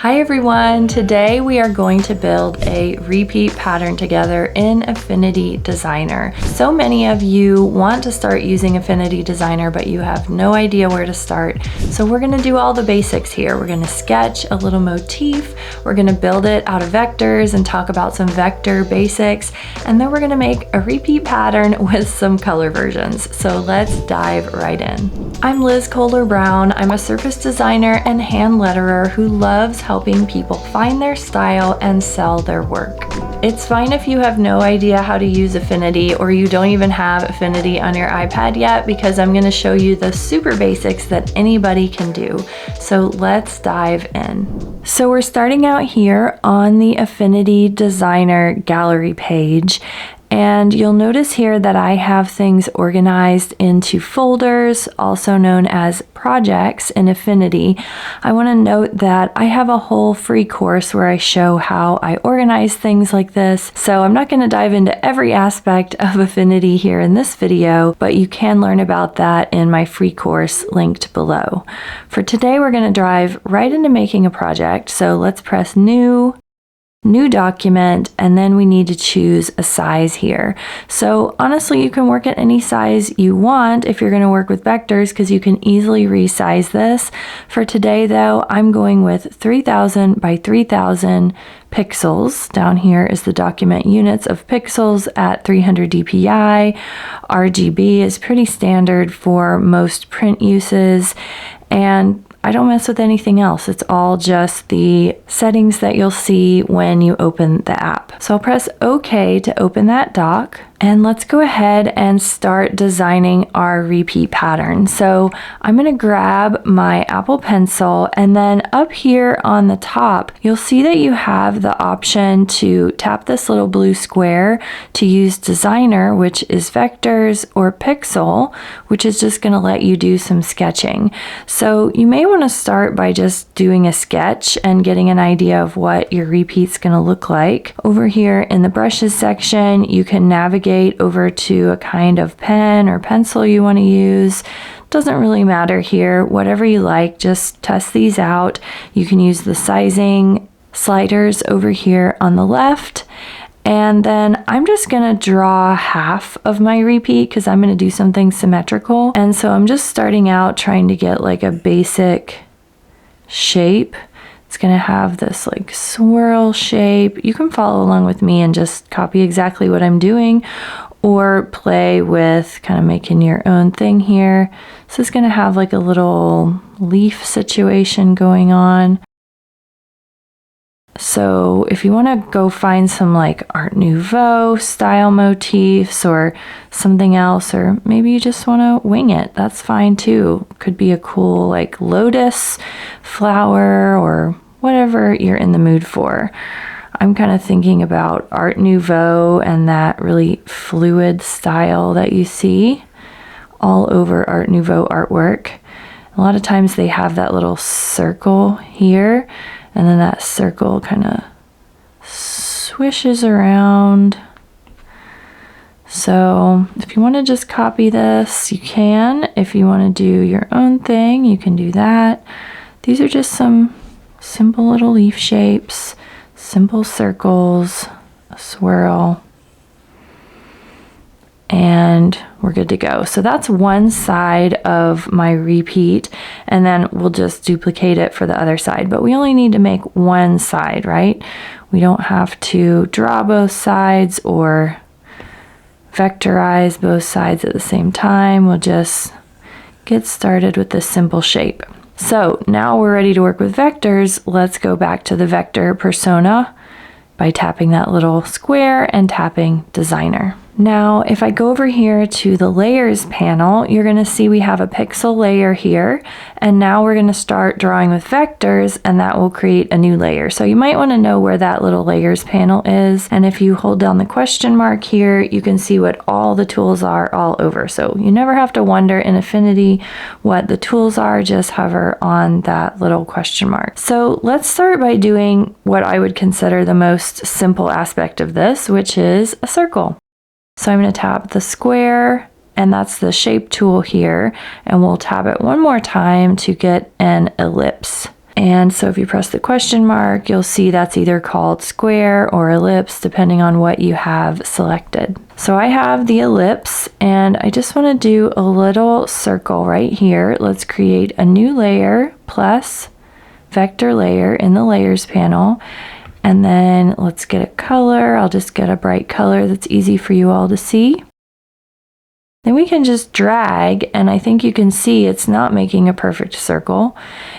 Hi everyone! Today we are going to build a repeat pattern together in Affinity Designer. So many of you want to start using Affinity Designer, but you have no idea where to start. So we're going to do all the basics here. We're going to sketch a little motif, we're going to build it out of vectors and talk about some vector basics, and then we're going to make a repeat pattern with some color versions. So let's dive right in. I'm Liz Kohler-Brown. I'm a surface designer and hand letterer who loves helping people find their style and sell their work. It's fine if you have no idea how to use Affinity or you don't even have Affinity on your iPad yet, because I'm going to show you the super basics that anybody can do. So let's dive in. So we're starting out here on the Affinity Designer gallery page. And you'll notice here that I have things organized into folders, also known as projects in Affinity. I want to note that I have a whole free course where I show how I organize things like this. So I'm not going to dive into every aspect of Affinity here in this video, but you can learn about that in my free course linked below. For today, we're going to dive right into making a project. So let's press New document, and then we need to choose a size here. So honestly, you can work at any size you want if you're going to work with vectors, because you can easily resize this. For today though, I'm going with 3000 by 3000 pixels. Down here is the document units of pixels at 300 dpi. RGB is pretty standard for most print uses, and I don't mess with anything else. It's all just the settings that you'll see when you open the app. So I'll press OK to open that doc. And let's go ahead and start designing our repeat pattern. So I'm going to grab my Apple Pencil, and then up here on the top, you'll see that you have the option to tap this little blue square to use Designer, which is vectors, or Pixel, which is just going to let you do some sketching. So you may want to start by just doing a sketch and getting an idea of what your repeat's going to look like. Over here in the brushes section, you can navigate over to a kind of pen or pencil you want to use. Doesn't really matter here, whatever you like, just test these out. You can use the sizing sliders over here on the left. And then I'm just going to draw half of my repeat because I'm going to do something symmetrical. And so I'm just starting out trying to get like a basic shape. It's going to have this like swirl shape. You can follow along with me and just copy exactly what I'm doing, or play with kind of making your own thing here. So it's going to have like a little leaf situation going on. So if you want to go find some like Art Nouveau style motifs or something else, or maybe you just want to wing it, that's fine too. Could be a cool like lotus flower or whatever you're in the mood for. I'm kind of thinking about Art Nouveau and that really fluid style that you see all over Art Nouveau artwork. A lot of times they have that little circle here, and then that circle kind of swishes around. So if you want to just copy this, you can. If you want to do your own thing, you can do that. These are just some simple little leaf shapes, simple circles, a swirl, and we're good to go. So that's one side of my repeat, and then we'll just duplicate it for the other side. But we only need to make one side, right? We don't have to draw both sides or vectorize both sides at the same time. We'll just get started with this simple shape. So now we're ready to work with vectors. Let's go back to the vector persona by tapping that little square and tapping Designer. Now, if I go over here to the layers panel, you're going to see we have a pixel layer here, and now we're going to start drawing with vectors, and that will create a new layer. So you might want to know where that little layers panel is, and if you hold down the question mark here, you can see what all the tools are all over. So you never have to wonder in Affinity what the tools are, just hover on that little question mark. So let's start by doing what I would consider the most simple aspect of this, which is a circle. So I'm going to tap the square, and that's the shape tool here, and we'll tap it one more time to get an ellipse. And so if you press the question mark, you'll see that's either called square or ellipse, depending on what you have selected. So I have the ellipse, and I just want to do a little circle right here. Let's create a new layer plus vector layer in the layers panel. And then let's get a color. I'll just get a bright color that's easy for you all to see. Then we can just drag, and I think you can see it's not making a perfect circle.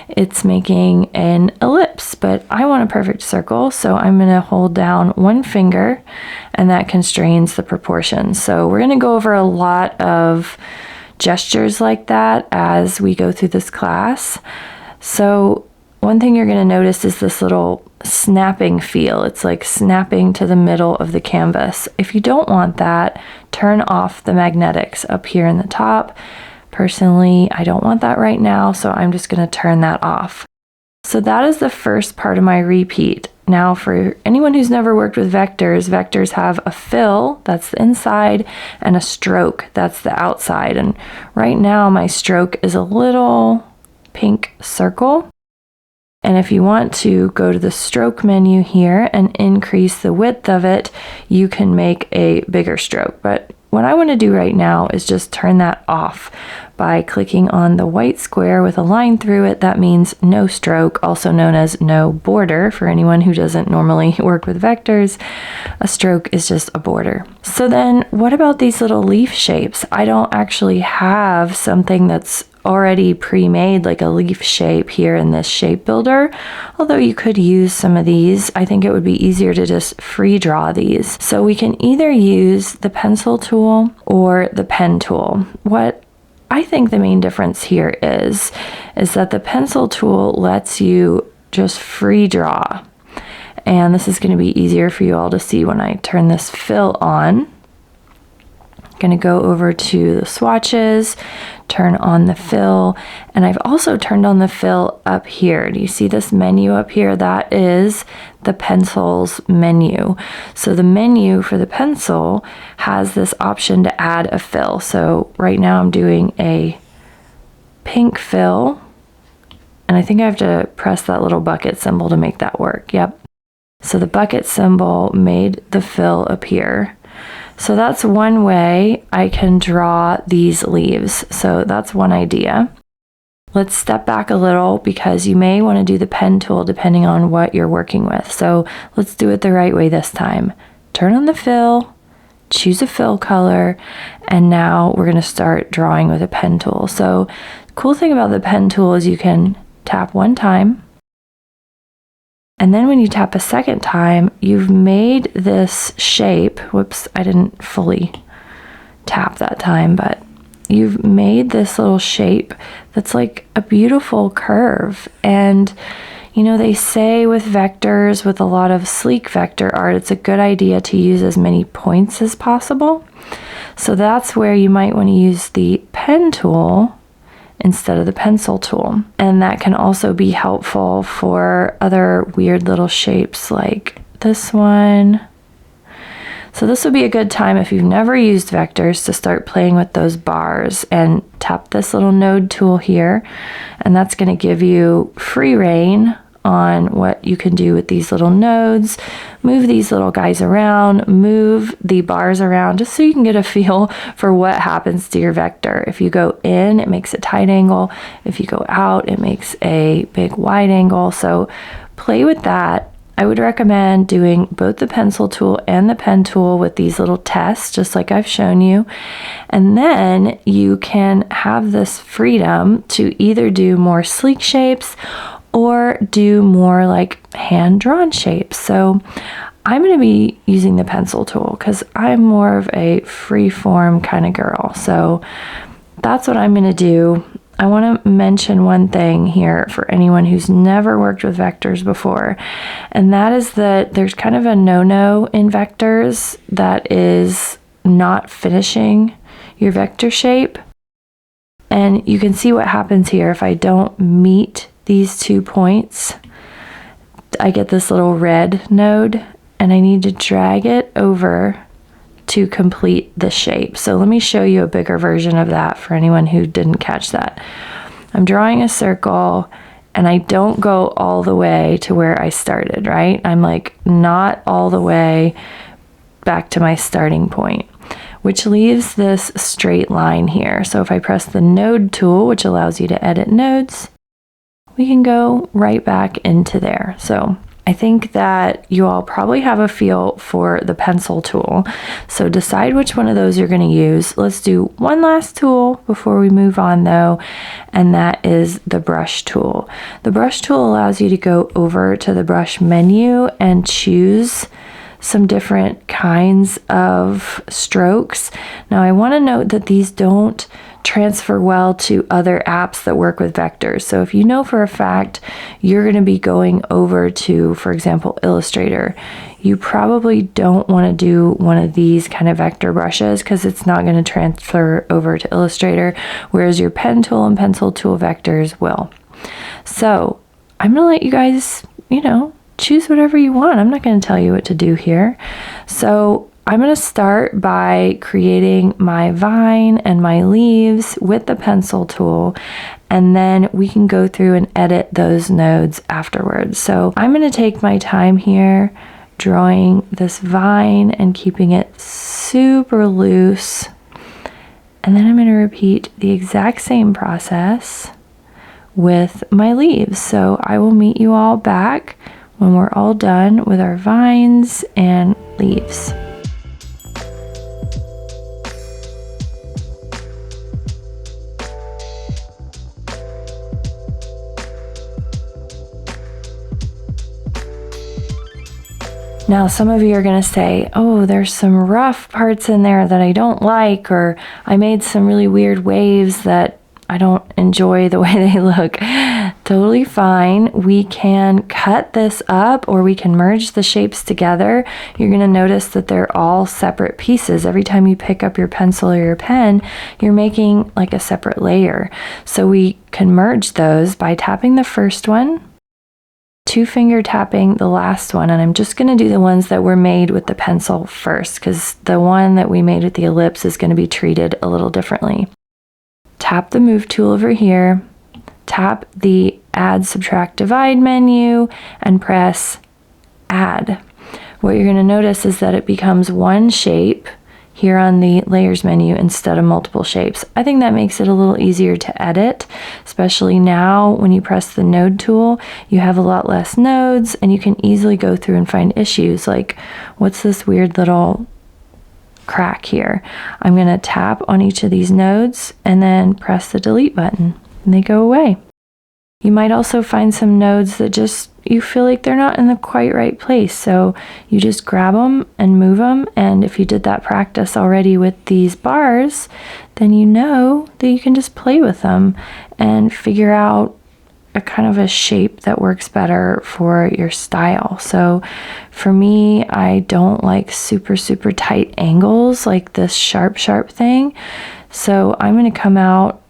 It's making an ellipse, but I want a perfect circle, so I'm going to hold down one finger, and that constrains the proportions. So we're going to go over a lot of gestures like that as we go through this class. So one thing you're going to notice is this little snapping feel. It's like snapping to the middle of the canvas. If you don't want that, turn off the magnetics up here in the top. Personally, I don't want that right now, so I'm just going to turn that off. So that is the first part of my repeat. Now, for anyone who's never worked with vectors, vectors have a fill, that's the inside, and a stroke, that's the outside. And right now my stroke is a little pink circle. And if you want to go to the stroke menu here and increase the width of it, you can make a bigger stroke. But what I want to do right now is just turn that off by clicking on the white square with a line through it. That means no stroke, also known as no border for anyone who doesn't normally work with vectors. A stroke is just a border. So then what about these little leaf shapes? I don't actually have something that's already pre-made like a leaf shape here in this shape builder, although you could use some of these. I think it would be easier to just free draw these. So we can either use the pencil tool or the pen tool. What I think the main difference here is that the pencil tool lets you just free draw. And this is going to be easier for you all to see when I turn this fill on. Going to go over to the swatches, turn on the fill, and I've also turned on the fill up here. Do you see this menu up here? That is the pencil's menu. So the menu for the pencil has this option to add a fill. So right now I'm doing a pink fill, and I think I have to press that little bucket symbol to make that work. Yep. So the bucket symbol made the fill appear. So that's one way I can draw these leaves. So that's one idea. Let's step back a little because you may want to do the pen tool depending on what you're working with. So let's do it the right way this time. Turn on the fill, choose a fill color, and now we're going to start drawing with a pen tool. So the cool thing about the pen tool is you can tap one time, and then when you tap a second time, you've made this shape. Whoops, I didn't fully tap that time, but you've made this little shape that's like a beautiful curve. And you know, they say with vectors, with a lot of sleek vector art, it's a good idea to use as many points as possible. So that's where you might want to use the pen tool instead of the pencil tool. And that can also be helpful for other weird little shapes like this one. So this would be a good time if you've never used vectors to start playing with those bars, and tap this little node tool here, and that's going to give you free reign on what you can do with these little nodes. Move these little guys around, move the bars around, just so you can get a feel for what happens to your vector. If you go in, it makes a tight angle. If you go out, it makes a big wide angle. So play with that. I would recommend doing both the pencil tool and the pen tool with these little tests, just like I've shown you. And then you can have this freedom to either do more sleek shapes or do more like hand-drawn shapes. So I'm going to be using the pencil tool because I'm more of a free-form kind of girl. So that's what I'm going to do. I want to mention one thing here for anyone who's never worked with vectors before, and that is that there's kind of a no-no in vectors that is not finishing your vector shape. And you can see what happens here. If I don't meet these 2 points, I get this little red node, and I need to drag it over to complete the shape. So let me show you a bigger version of that for anyone who didn't catch that. I'm drawing a circle, and I don't go all the way to where I started, right? I'm like not all the way back to my starting point, which leaves this straight line here. So if I press the node tool, which allows you to edit nodes, we can go right back into there. So I think that you all probably have a feel for the pencil tool. So decide which one of those you're going to use. Let's do one last tool before we move on though, and that is the brush tool. The brush tool allows you to go over to the brush menu and choose some different kinds of strokes. Now I want to note that these don't transfer well to other apps that work with vectors. So if you know for a fact you're going to be going over to, for example, Illustrator, you probably don't want to do one of these kind of vector brushes because it's not going to transfer over to Illustrator, whereas your pen tool and pencil tool vectors will. So I'm going to let you guys, choose whatever you want. I'm not going to tell you what to do here. So I'm going to start by creating my vine and my leaves with the pencil tool, and then we can go through and edit those nodes afterwards. So I'm going to take my time here drawing this vine and keeping it super loose. And then I'm going to repeat the exact same process with my leaves. So I will meet you all back when we're all done with our vines and leaves. Now, some of you are going to say, oh, there's some rough parts in there that I don't like, or I made some really weird waves that I don't enjoy the way they look. Totally fine. We can cut this up or we can merge the shapes together. You're going to notice that they're all separate pieces. Every time you pick up your pencil or your pen, you're making like a separate layer. So we can merge those by tapping the first one, two-finger tapping the last one, and I'm just going to do the ones that were made with the pencil first because the one that we made with the ellipse is going to be treated a little differently. Tap the move tool over here, tap the add, subtract, divide menu, and press add. What you're going to notice is that it becomes one shape here on the layers menu instead of multiple shapes. I think that makes it a little easier to edit, especially now when you press the node tool, you have a lot less nodes and you can easily go through and find issues like, what's this weird little crack here? I'm going to tap on each of these nodes and then press the delete button and they go away. You might also find some nodes that just you feel like they're not in the quite right place, so you just grab them and move them, and if you did that practice already with these bars, then you know that you can just play with them and figure out a kind of a shape that works better for your style. So for me, I don't like super tight angles like this sharp thing, so I'm going to come out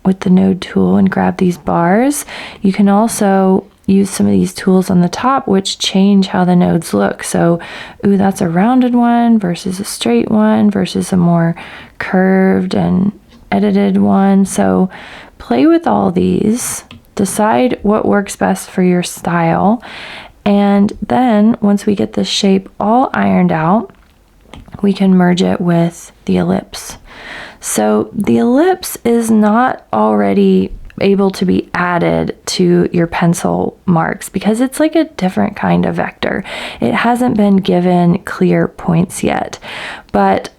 with the node tool and grab these bars. You can also use some of these tools on the top which change how the nodes look. So, ooh, that's a rounded one versus a straight one versus a more curved and edited one. So play with all these, decide what works best for your style, and then once we get this shape all ironed out, we can merge it with the ellipse. So the ellipse is not already able to be added to your pencil marks because it's like a different kind of vector. It hasn't been given clear points yet, but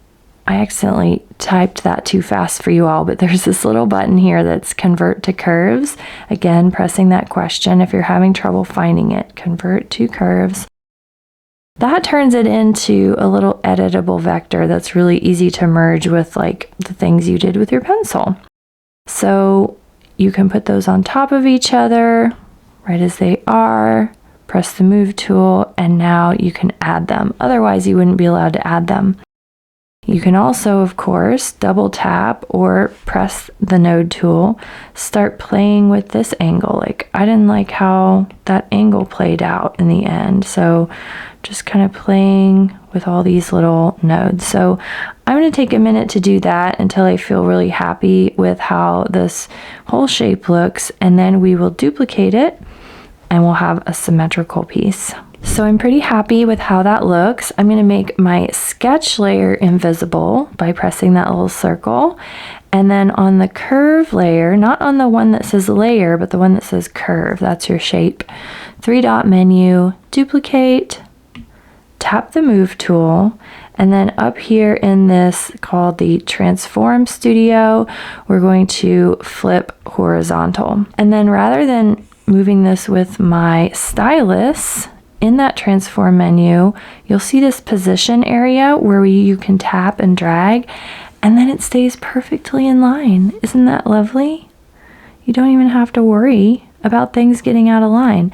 I accidentally typed that too fast for you all, but there's this little button here that's convert to curves. Again, pressing that question if you're having trouble finding it, convert to curves. That turns it into a little editable vector that's really easy to merge with like the things you did with your pencil. So you can put those on top of each other right as they are, press the move tool, and now you can add them. Otherwise, you wouldn't be allowed to add them. You can also, of course, double tap or press the node tool, start playing with this angle. Like I didn't like how that angle played out in the end, so just kind of playing with all these little nodes. So I'm going to take a minute to do that until I feel really happy with how this whole shape looks, and then we will duplicate it and we'll have a symmetrical piece. So I'm pretty happy with how that looks. I'm going to make my sketch layer invisible by pressing that little circle. And then on the curve layer, not on the one that says layer, but the one that says curve, that's your shape. 3-dot menu, duplicate, tap the move tool, and then up here in this called the transform studio, we're going to flip horizontal. And then rather than moving this with my stylus, in that transform menu, you'll see this position area where you can tap and drag, and then it stays perfectly in line. Isn't that lovely? You don't even have to worry about things getting out of line.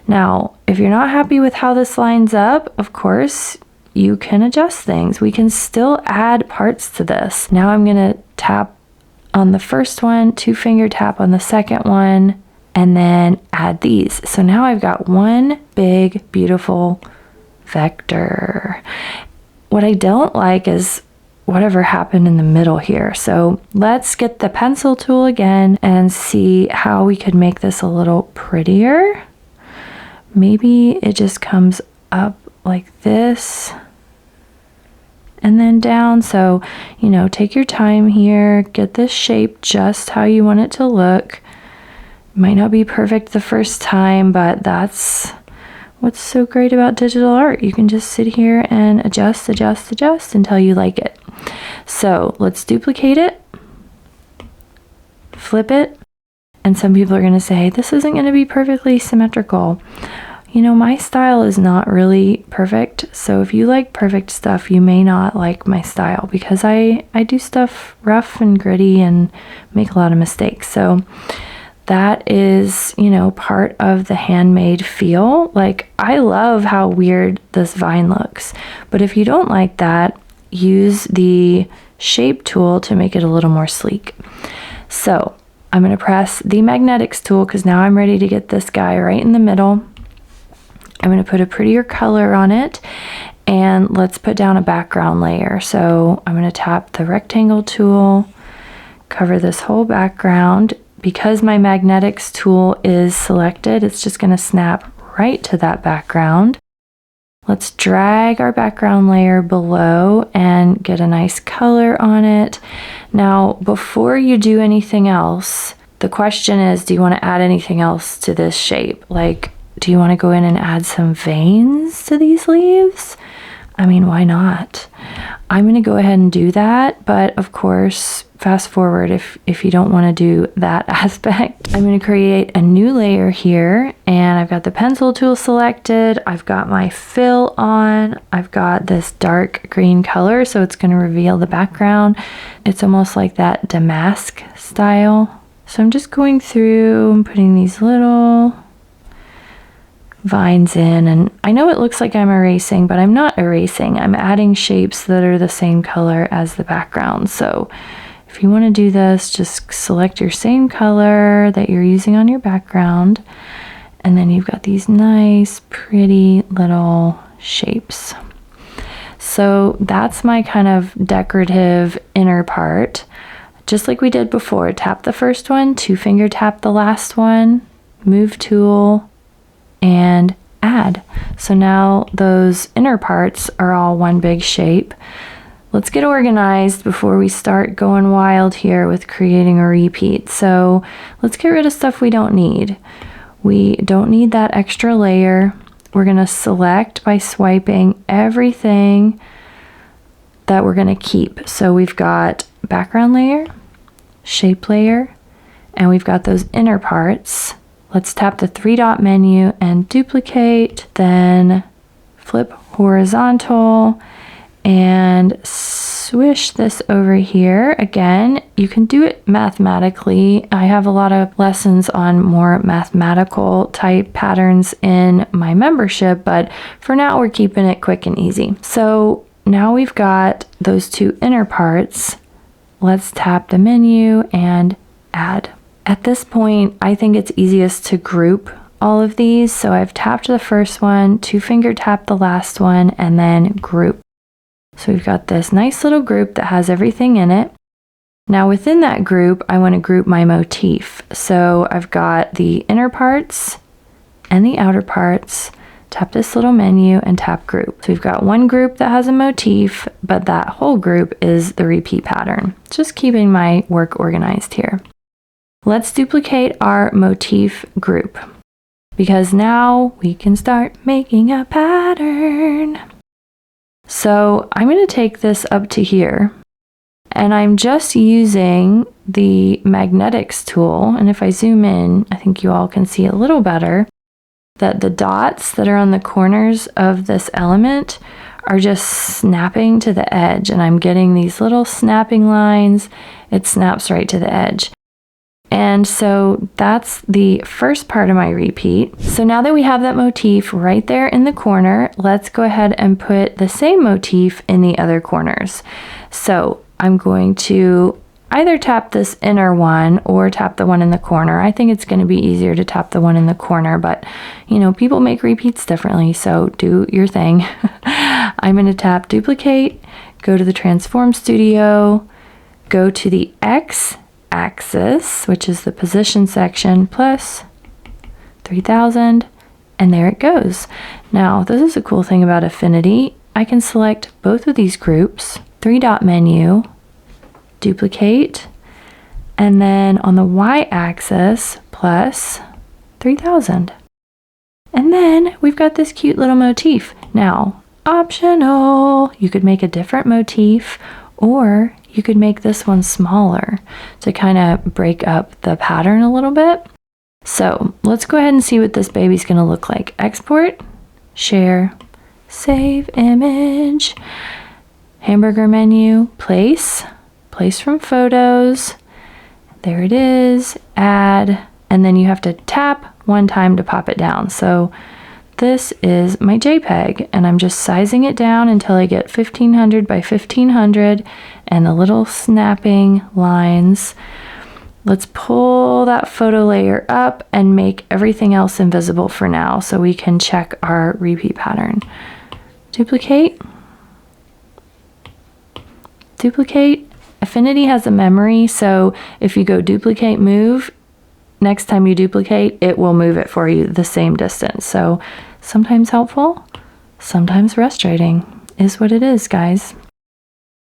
Now, if you're not happy with how this lines up, of course, you can adjust things. We can still add parts to this. Now I'm gonna tap on the first one, 2-finger tap on the second one, and then add these. So now I've got one big, beautiful vector. What I don't like is whatever happened in the middle here. So let's get the pencil tool again and see how we could make this a little prettier. Maybe it just comes up like this and then down. So, you know, take your time here, get this shape just how you want it to look. Might not be perfect the first time, but that's what's so great about digital art. You can just sit here and adjust until you like it. So let's duplicate it, flip it, and some people are going to say, this isn't going to be perfectly symmetrical. You know, my style is not really perfect, so if you like perfect stuff, you may not like my style, because I do stuff rough and gritty and make a lot of mistakes. So that is, you know, part of the handmade feel. Like, I love how weird this vine looks, but if you don't like that, use the shape tool to make it a little more sleek. So I'm going to press the magnetics tool because now I'm ready to get this guy right in the middle. I'm going to put a prettier color on it, and let's put down a background layer. So I'm going to tap the rectangle tool, cover this whole background. Because my magnetics tool is selected, it's just going to snap right to that background. Let's drag our background layer below and get a nice color on it. Now, before you do anything else, the question is, do you want to add anything else to this shape? Like, do you want to go in and add some veins to these leaves? I mean, why not? I'm going to go ahead and do that, but of course, fast forward if you don't want to do that aspect. I'm going to create a new layer here, and I've got the pencil tool selected. I've got my fill on. I've got this dark green color, so it's going to reveal the background. It's almost like that damask style. So I'm just going through and putting these little vines in, and I know it looks like I'm erasing, but I'm not erasing. I'm adding shapes that are the same color as the background. So if you want to do this, just select your same color that you're using on your background, and then you've got these nice pretty little shapes. So that's my kind of decorative inner part. Just like we did before, tap the first one, 2-finger tap the last one, move tool, and add. So now those inner parts are all one big shape. Let's get organized before we start going wild here with creating a repeat. So let's get rid of stuff we don't need. We don't need that extra layer. We're going to select by swiping everything that we're going to keep. So we've got background layer, shape layer, and we've got those inner parts. Let's tap the 3-dot menu and duplicate, then flip horizontal and swish this over here. Again, you can do it mathematically. I have a lot of lessons on more mathematical type patterns in my membership, but for now we're keeping it quick and easy. So now we've got those two inner parts. Let's tap the menu and add. At this point, I think it's easiest to group all of these. So I've tapped the first one, 2-finger tap the last one, and then group. So we've got this nice little group that has everything in it. Now within that group, I want to group my motif. So I've got the inner parts and the outer parts. Tap this little menu and tap group. So we've got one group that has a motif, but that whole group is the repeat pattern. Just keeping my work organized here. Let's duplicate our motif group because now we can start making a pattern. So I'm going to take this up to here, and I'm just using the magnetics tool. And if I zoom in, I think you all can see a little better that the dots that are on the corners of this element are just snapping to the edge, and I'm getting these little snapping lines. It snaps right to the edge. And so that's the first part of my repeat. So now that we have that motif right there in the corner, let's go ahead and put the same motif in the other corners. So I'm going to either tap this inner one or tap the one in the corner. I think it's going to be easier to tap the one in the corner, but you know, people make repeats differently, so do your thing. I'm going to tap duplicate, go to the Transform Studio, go to the X axis, which is the position section, plus 3000, and there it goes. Now, this is a cool thing about Affinity. I can select both of these groups, 3-dot menu, duplicate, and then on the y-axis, plus 3000. And then we've got this cute little motif. Now, optional, you could make a different motif, or you could make this one smaller to kind of break up the pattern a little bit. So let's go ahead and see what this baby's going to look like. Export, share, save image, hamburger menu, place from photos. There it is, add, and then you have to tap one time to pop it down. So this is my JPEG, and I'm just sizing it down until I get 1500 by 1500 and the little snapping lines. Let's pull that photo layer up and make everything else invisible for now so we can check our repeat pattern. Duplicate, duplicate. Affinity has a memory, so if you go duplicate, move, next time you duplicate, it will move it for you the same distance. So sometimes helpful, sometimes frustrating is what it is, guys.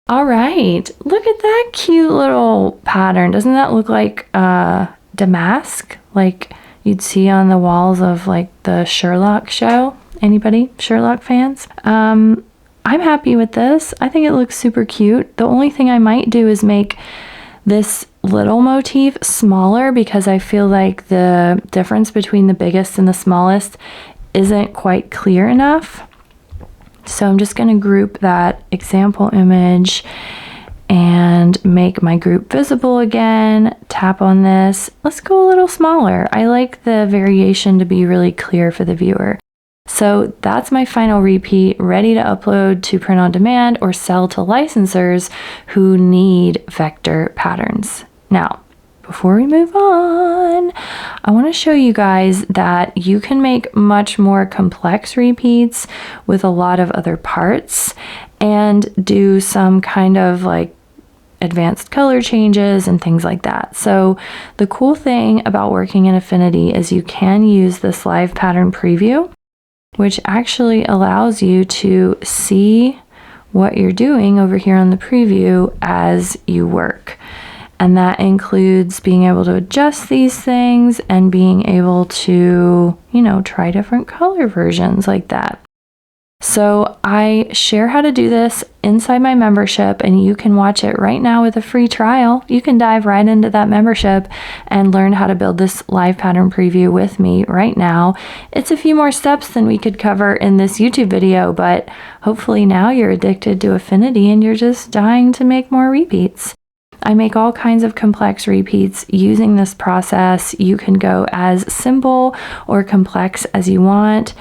All right, look at that cute little pattern. Doesn't that look like damask, like you'd see on the walls of like the Sherlock show? Anybody Sherlock fans? I'm happy with this. I think it looks super cute. The only thing I might do is make this little motif smaller because I feel like the difference between the biggest and the smallest isn't quite clear enough. So I'm just going to group that example image and make my group visible again. Tap on this. Let's go a little smaller. I like the variation to be really clear for the viewer. So that's my final repeat, ready to upload to print on demand or sell to licensors who need vector patterns. Now, before we move on, I want to show you guys that you can make much more complex repeats with a lot of other parts and do some kind of like advanced color changes and things like that. So the cool thing about working in Affinity is you can use this live pattern preview, which actually allows you to see what you're doing over here on the preview as you work. And that includes being able to adjust these things and being able to, you know, try different color versions like that. So I share how to do this inside my membership, and you can watch it right now with a free trial. You can dive right into that membership and learn how to build this live pattern preview with me right now. It's a few more steps than we could cover in this YouTube video, but hopefully now you're addicted to Affinity and you're just dying to make more repeats. I make all kinds of complex repeats using this process. You can go as simple or complex as you want.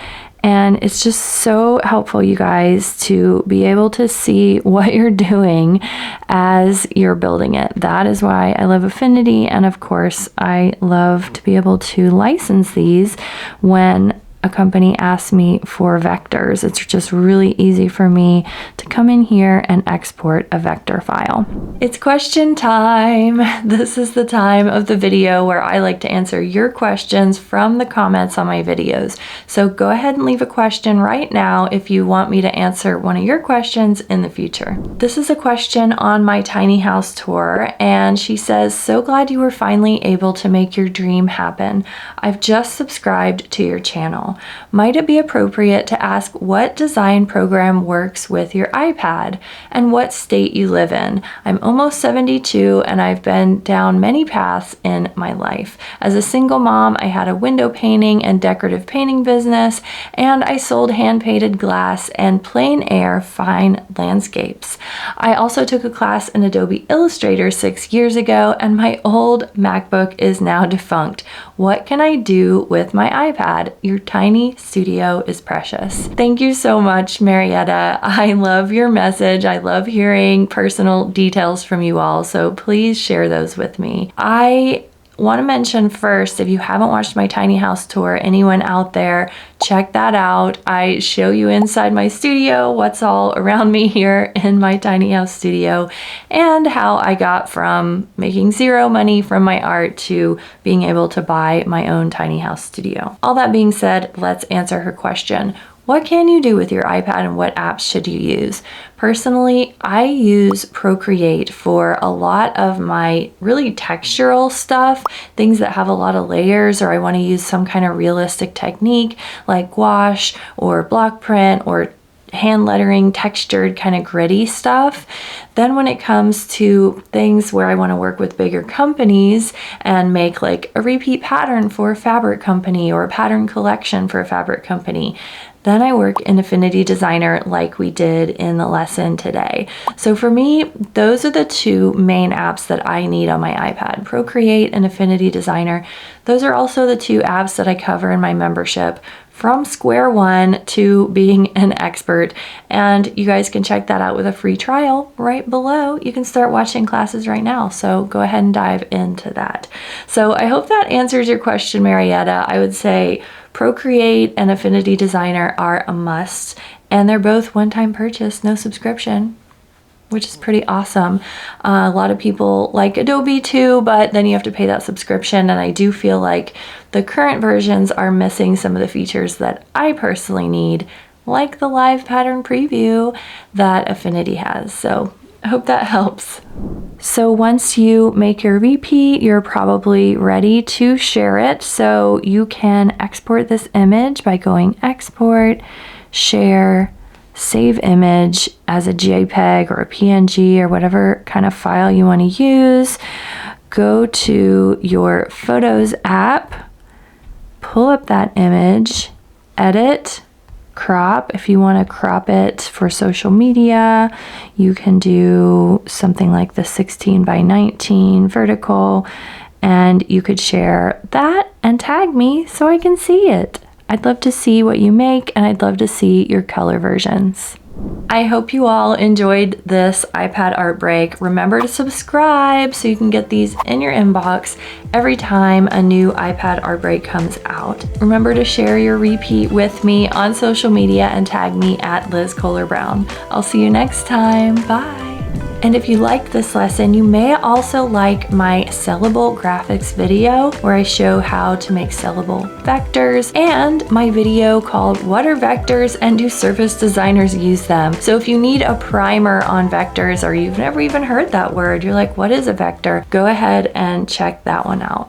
And it's just so helpful, you guys, to be able to see what you're doing as you're building it. That is why I love Affinity. And of course, I love to be able to license these when a company asks me for vectors, it's just really easy for me to come in here and export a vector file. It's question time. This is the time of the video where I like to answer your questions from the comments on my videos. So go ahead and leave a question right now if you want me to answer one of your questions in the future. This is a question on my tiny house tour, and she says, "So glad you were finally able to make your dream happen. I've just subscribed to your channel. Might it be appropriate to ask what design program works with your iPad and what state you live in? I'm almost 72 and I've been down many paths in my life. As a single mom, I had a window painting and decorative painting business, and I sold hand-painted glass and plein air fine landscapes. I also took a class in Adobe Illustrator 6 years ago, and my old MacBook is now defunct. What can I do with my iPad? Your tiny studio is precious." Thank you so much, Marietta. I love your message. I love hearing personal details from you all, so please share those with me. I want to mention first, if you haven't watched my tiny house tour, anyone out there, check that out. I show you inside my studio, what's all around me here in my tiny house studio, and how I got from making zero money from my art to being able to buy my own tiny house studio. All that being said, let's answer her question. What can you do with your iPad and what apps should you use? Personally, I use Procreate for a lot of my really textural stuff, things that have a lot of layers, or I want to use some kind of realistic technique like gouache or block print or hand lettering, textured kind of gritty stuff. Then when it comes to things where I want to work with bigger companies and make like a repeat pattern for a fabric company or a pattern collection for a fabric company, then I work in Affinity Designer like we did in the lesson today. So for me, those are the two main apps that I need on my iPad, Procreate and Affinity Designer. Those are also the two apps that I cover in my membership from square one to being an expert. And you guys can check that out with a free trial right below. You can start watching classes right now. So go ahead and dive into that. So I hope that answers your question, Marietta. I would say Procreate and Affinity Designer are a must, and they're both one-time purchase, no subscription, which is pretty awesome. A lot of people like Adobe too, but then you have to pay that subscription, and I do feel like the current versions are missing some of the features that I personally need, like the live pattern preview that Affinity has. So I hope that helps. So once you make your repeat, you're probably ready to share it. So you can export this image by going Export, Share, Save Image as a JPEG or a PNG or whatever kind of file you want to use. Go to your Photos app, pull up that image, edit, crop. If you want to crop it for social media, you can do something like the 16 by 19 vertical, and you could share that and tag me so I can see it. I'd love to see what you make, and I'd love to see your color versions. I hope you all enjoyed this iPad art break. Remember to subscribe so you can get these in your inbox every time a new iPad art break comes out. Remember to share your repeat with me on social media and tag me at Liz Kohler Brown. I'll see you next time. Bye. And if you liked this lesson, you may also like my sellable graphics video where I show how to make sellable vectors, and my video called What are Vectors and Do Surface Designers Use Them? So if you need a primer on vectors, or you've never even heard that word, you're like, what is a vector? Go ahead and check that one out.